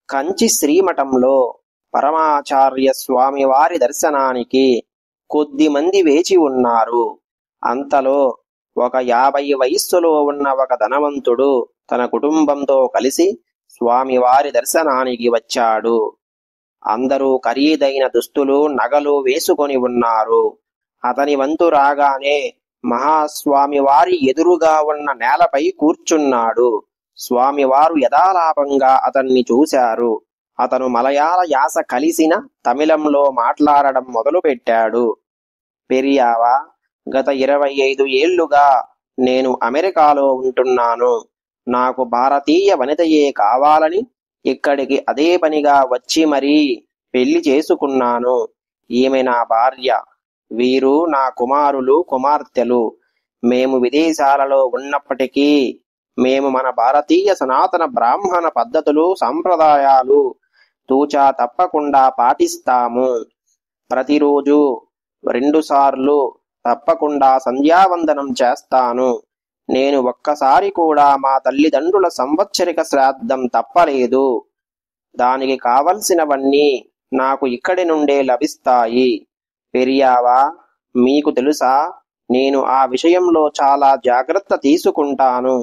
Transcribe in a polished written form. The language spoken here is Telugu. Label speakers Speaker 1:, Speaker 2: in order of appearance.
Speaker 1: కంచి శ్రీమఠంలో పరమాచార్య స్వామివారి దర్శనానికి కొద్దిమంది వేచి ఉన్నారు. అంతలో ఒక 50 వయస్సులో ఉన్న ఒక ధనవంతుడు తన కుటుంబంతో కలిసి స్వామివారి దర్శనానికి వచ్చాడు. అందరూ ఖరీదైన దుస్తులు, నగలు వేసుకొని ఉన్నారు. అతని వంతు రాగానే మహాస్వామివారి ఎదురుగా ఉన్న నేలపై కూర్చున్నాడు. స్వామివారు యథాలాపంగా అతన్ని చూశారు. అతను మలయాళ యాస కలిసిన తమిళంలో మాట్లాడడం మొదలుపెట్టాడు. పెరియావా, గత 25 ఏళ్లుగా నేను అమెరికాలో ఉంటున్నాను. నాకు భారతీయ వనితయే కావాలని ఇక్కడికి అదే పనిగా వచ్చి మరీ పెళ్లి చేసుకున్నాను. ఈమె నా భార్య. వీరు నా కుమారులు, కుమార్తెలు. మేము విదేశాలలో ఉన్నప్పటికీ మేము మన భారతీయ సనాతన బ్రాహ్మణ పద్ధతులు, సంప్రదాయాలు తూచా తప్పకుండా పాటిస్తాము. ప్రతిరోజు 2 సార్లు తప్పకుండా సంధ్యావందనం చేస్తాను. నేను ఒక్కసారి కూడా మా తల్లిదండ్రుల సంవత్సరిక శ్రాద్ధం తప్పలేదు. దానికి కావలసినవన్నీ నాకు ఇక్కడి నుండే లభిస్తాయి. పెరియావా, మీకు తెలుసా, నేను ఆ విషయంలో చాలా జాగ్రత్త తీసుకుంటాను.